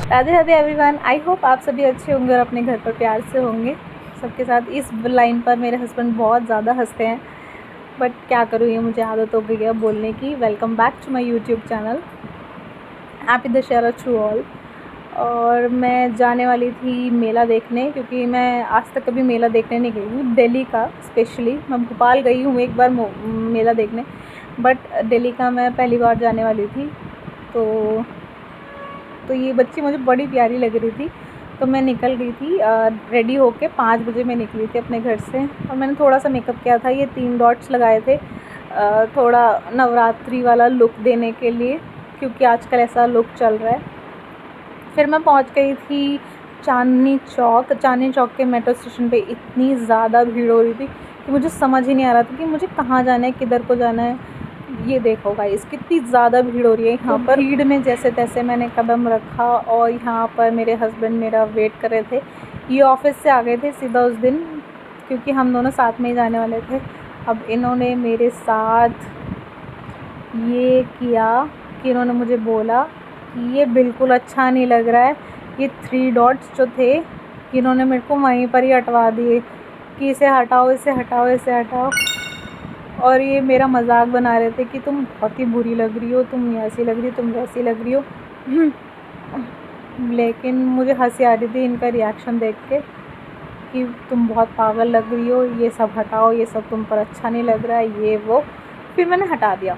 Radhe Radhe everyone. आई hope आप सभी अच्छे होंगे और अपने घर पर प्यार से होंगे सबके साथ। इस लाइन पर मेरे हस्बैंड बहुत ज़्यादा हंसते हैं, बट क्या करूँ, ये मुझे आदत हो गई है बोलने की। Welcome back to my YouTube channel. Happy Dussehra to all. और मैं जाने वाली थी मेला देखने, क्योंकि मैं आज तक कभी मेला देखने नहीं गई हूँ दिल्ली का। स्पेशली मैं भोपाल गई हूँ एक बार मेला देखने, बट दिल्ली का मैं पहली बार जाने वाली थी। तो ये बच्ची मुझे बड़ी प्यारी लग रही थी, तो मैं निकल गई थी रेडी होके। 5 बजे मैं निकली थी अपने घर से, और मैंने थोड़ा सा मेकअप किया था। ये 3 डॉट्स लगाए थे थोड़ा नवरात्रि वाला लुक देने के लिए, क्योंकि आजकल ऐसा लुक चल रहा है। फिर मैं पहुंच गई थी चांदनी चौक के मेट्रो स्टेशन पे। इतनी ज़्यादा भीड़ हो रही थी कि मुझे समझ ही नहीं आ रहा था कि मुझे कहाँ जाना है, किधर को जाना है। ये देखो गाइस, कितनी ज़्यादा भीड़ हो रही है यहाँ पर। भीड़ में जैसे तैसे मैंने कदम रखा, और यहाँ पर मेरे हस्बैंड मेरा वेट कर रहे थे। ये ऑफिस से आ गए थे सीधा उस दिन, क्योंकि हम दोनों साथ में ही जाने वाले थे। अब इन्होंने मेरे साथ ये किया कि इन्होंने मुझे बोला कि ये बिल्कुल अच्छा नहीं लग रहा है। ये 3 डॉट्स जो थे, इन्होंने मेरे को वहीं पर ही हटवा दिए कि इसे हटाओ, इसे हटाओ, इसे हटाओ। और ये मेरा मजाक बना रहे थे कि तुम बहुत ही बुरी लग रही हो, तुम ऐसी लग रही हो, तुम वैसी लग रही हो। लेकिन मुझे हंसी आ रही थी इनका रिएक्शन देख के कि तुम बहुत पागल लग रही हो, ये सब हटाओ, ये सब तुम पर अच्छा नहीं लग रहा है, ये वो। फिर मैंने हटा दिया।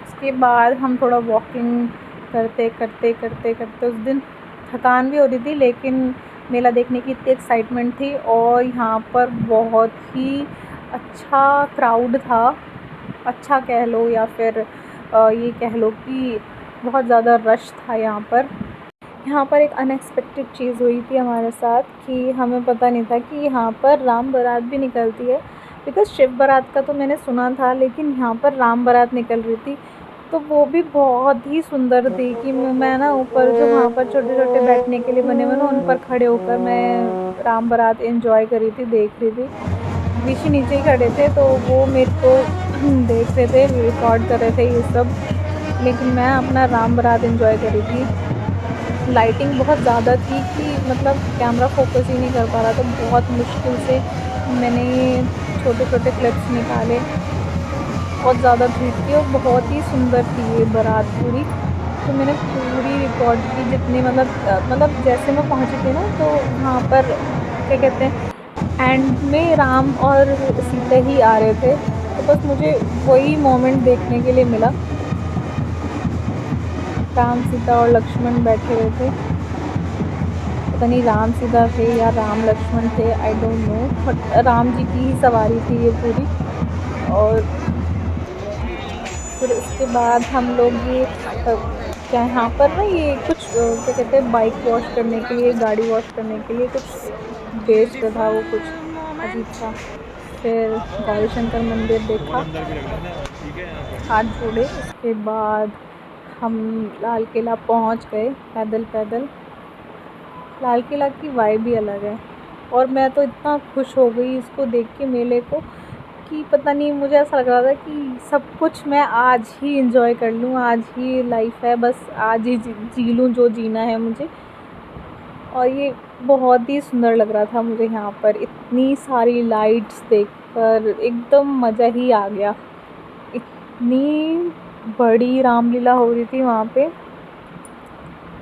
उसके बाद हम थोड़ा वॉकिंग करते करते करते करते, उस दिन थकान भी हो रही थी, लेकिन मेला देखने की इतनी एक्साइटमेंट थी। और यहाँ पर बहुत ही अच्छा क्राउड था। अच्छा कह लो, या फिर ये कह लो कि बहुत ज़्यादा रश था यहाँ पर। यहाँ पर एक अनएक्सपेक्टेड चीज़ हुई थी हमारे साथ कि हमें पता नहीं था कि यहाँ पर राम बारात भी निकलती है। बिकॉज़ शिव बारात का तो मैंने सुना था, लेकिन यहाँ पर राम बारात निकल रही थी, तो वो भी बहुत ही सुंदर थी कि मैं ना ऊपर जो वहाँ पर छोटे छोटे बैठने के लिए बने हुए ना, उन पर खड़े होकर मैं राम बारात एंजॉय कर रही थी, देख रही थी। ऋषि नीचे ही खड़े थे, तो वो मेरे को देख रहे थे, रिकॉर्ड कर रहे थे ये सब, लेकिन मैं अपना राम बारात एंजॉय कर रही थी। लाइटिंग बहुत ज़्यादा थी कि मतलब कैमरा फोकस ही नहीं कर पा रहा था। बहुत मुश्किल से मैंने छोटे छोटे क्लिप्स निकाले। बहुत ज़्यादा भीड़ थी और बहुत ही सुंदर थी ये बारात पूरी। तो मैंने पूरी रिकॉर्ड की, जितनी मतलब जैसे मैं पहुंची थी ना, तो वहाँ पर क्या कहते हैं, एंड में राम और सीता ही आ रहे थे, तो बस मुझे वही मोमेंट देखने के लिए मिला। राम सीता और लक्ष्मण बैठे हुए थे। पता नहीं राम सीता थे या राम लक्ष्मण थे, I don't know, but Ram ji की ही सवारी थी ये पूरी। और फिर उसके बाद हम लोग ये क्या यहाँ पर ना, ये कुछ क्या कहते हैं, बाइक वॉश करने के लिए, गाड़ी वॉश करने के लिए कुछ बेच रहा था वो, कुछ अजीब सा। फिर गौरी शंकर मंदिर देखा, हाथ जोड़े। उसके बाद हम लाल किला पहुँच गए पैदल पैदल। लाल किला की वाइब ही अलग है, और मैं तो इतना खुश हो गई इसको देख के, मेले को, कि पता नहीं, मुझे ऐसा लग रहा था कि सब कुछ मैं आज ही एंजॉय कर लूँ, आज ही लाइफ है, बस आज ही जी लूँ जो जीना है मुझे। और ये बहुत ही सुंदर लग रहा था मुझे यहाँ पर, इतनी सारी लाइट्स देखकर एकदम मज़ा ही आ गया। इतनी बड़ी रामलीला हो रही थी वहाँ पे।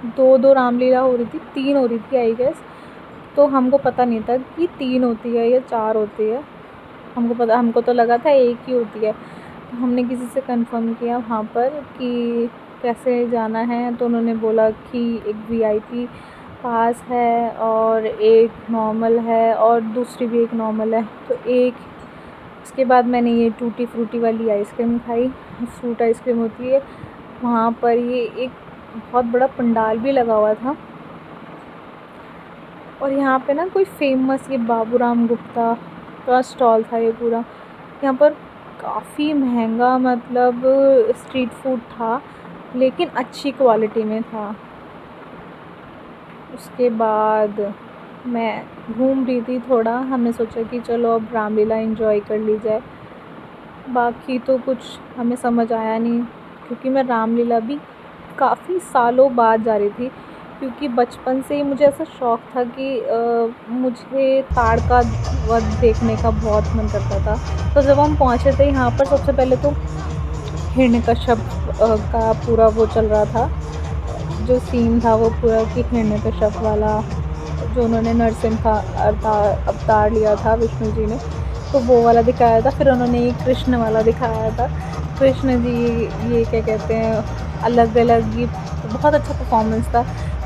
दो रामलीला हो रही थी, 3 हो रही थी आई गेस। तो हमको पता नहीं था कि 3 होती है या 4 होती है। हमको तो लगा था एक ही होती है। तो हमने किसी से कंफर्म किया वहाँ पर कि कैसे जाना है, तो उन्होंने बोला कि एक वीआईपी पास है और एक नॉर्मल है, और दूसरी भी एक नॉर्मल है। तो एक, उसके बाद मैंने ये टूटी फ्रूटी वाली आइसक्रीम खाई, फ्रूट आइसक्रीम होती है वहाँ पर। ये एक बहुत बड़ा पंडाल भी लगा हुआ था, और यहाँ पे ना कोई फेमस, ये बाबूराम गुप्ता का स्टॉल था ये पूरा। यहाँ पर काफ़ी महंगा, मतलब स्ट्रीट फूड था, लेकिन अच्छी क्वालिटी में था। उसके बाद मैं घूम रही थी थोड़ा, हमने सोचा कि चलो अब रामलीला एंजॉय कर ली जाए। बाकी तो कुछ हमें समझ आया नहीं, क्योंकि मैं रामलीला भी काफ़ी सालों बाद जा रही थी, क्योंकि बचपन से ही मुझे ऐसा शौक़ था कि मुझे ताड़का वध देखने का बहुत मन करता था। तो जब हम पहुँचे थे यहाँ पर, सबसे पहले तो हिरण्यकश्यप का पूरा वो चल रहा था, जो सीन था वो पूरा कि हिरण्यकश्यप वाला, जो उन्होंने नरसिंह का अवतार लिया था विष्णु जी ने, तो वो वाला दिखाया था। फिर उन्होंने ये कृष्ण वाला दिखाया था। कृष्ण जी ये क्या कहते हैं, अलग अलग, ये बहुत अच्छा परफॉर्मेंस था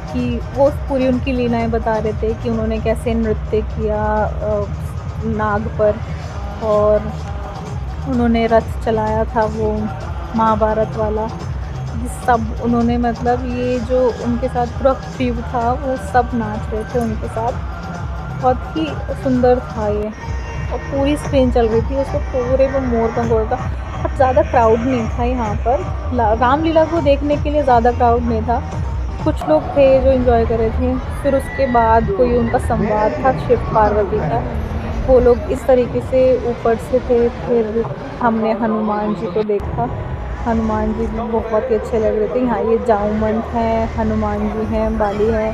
कि वो पूरी उनकी लीलाएं बता रहे थे कि उन्होंने कैसे नृत्य किया नाग पर, और उन्होंने रथ चलाया था वो महाभारत वाला। ये सब उन्होंने, मतलब ये जो उनके साथ पूरा क्रू था वो सब नाच रहे थे उनके साथ। बहुत ही सुंदर था ये, और पूरी स्क्रीन चल रही थी उसको, पूरे वो मोर पंख उड़ रहा था। और ज़्यादा क्राउड नहीं था यहाँ पर, रामलीला को देखने के लिए ज़्यादा क्राउड नहीं था। कुछ लोग थे जो एंजॉय कर रहे थे। फिर उसके बाद कोई उनका संवाद था शिव पार्वती का, वो लोग इस तरीके से ऊपर से थे। फिर हमने हनुमान जी को देखा, हनुमान जी भी बहुत ही अच्छे लग रहे थे। यहाँ ये जाऊमंत हैं, हनुमान जी हैं, बाली हैं,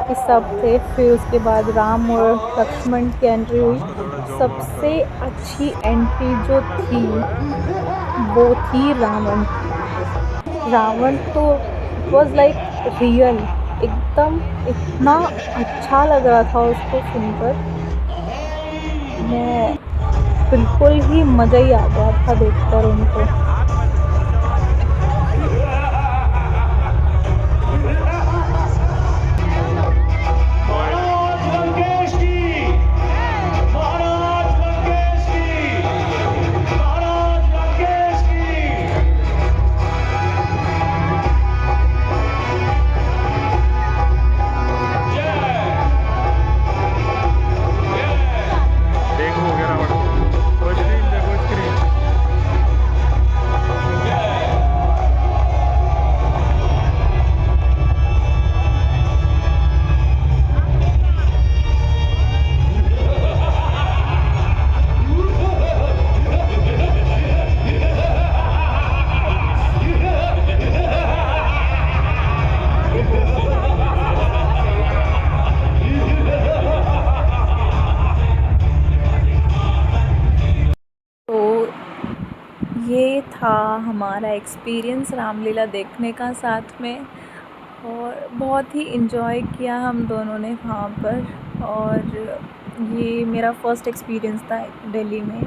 ये सब थे। फिर उसके बाद राम और लक्ष्मण की एंट्री हुई। सबसे अच्छी एंट्री जो थी वो थी रावण की। रावण तो वॉज लाइक रियल, एकदम इतना अच्छा लग रहा था उसको सुनकर, मैं बिल्कुल ही मज़ा ही आ गया था देखकर उनको। ये था हमारा एक्सपीरियंस रामलीला देखने का साथ में, और बहुत ही इन्जॉय किया हम दोनों ने वहाँ पर। और ये मेरा फ़र्स्ट एक्सपीरियंस था दिल्ली में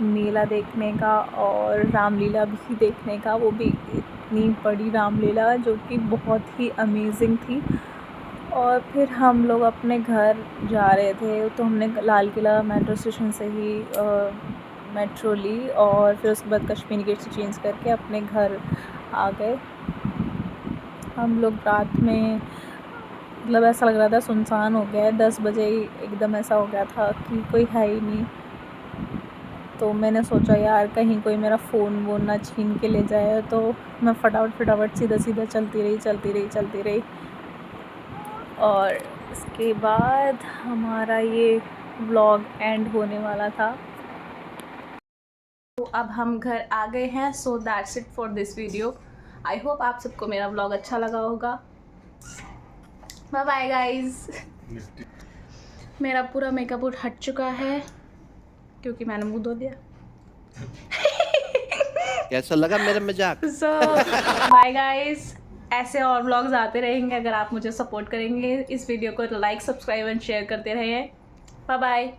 मेला देखने का और रामलीला भी देखने का, वो भी इतनी बड़ी रामलीला जो कि बहुत ही अमेजिंग थी। और फिर हम लोग अपने घर जा रहे थे, तो हमने लाल किला मेट्रो स्टेशन से ही मेट्रो ली, और फिर उसके बाद कश्मीरी गेट से चेंज करके अपने घर आ गए। हम लोग रात में, मतलब ऐसा लग रहा था सुनसान हो गया है, 10 बजे ही एकदम ऐसा हो गया था कि कोई है ही नहीं। तो मैंने सोचा यार कहीं कोई मेरा फ़ोन वोन ना छीन के ले जाए, तो मैं फटाफट सीधा चलती रही। और इसके बाद हमारा ये व्लॉग एंड होने वाला था। तो अब हम घर आ गए हैं। So that's it for this video. I hope आप सबको मेरा व्लॉग अच्छा लगा होगा। Bye bye guys. मेरा पूरा मेकअप उठ हट चुका है क्योंकि मैंने मुंह धो दिया। कैसा लगा मेरा मजाक? सो बाय गाइस, ऐसे और व्लॉग्स आते रहेंगे अगर आप मुझे सपोर्ट करेंगे। इस वीडियो को लाइक, सब्सक्राइब एंड शेयर करते रहिए। Bye bye.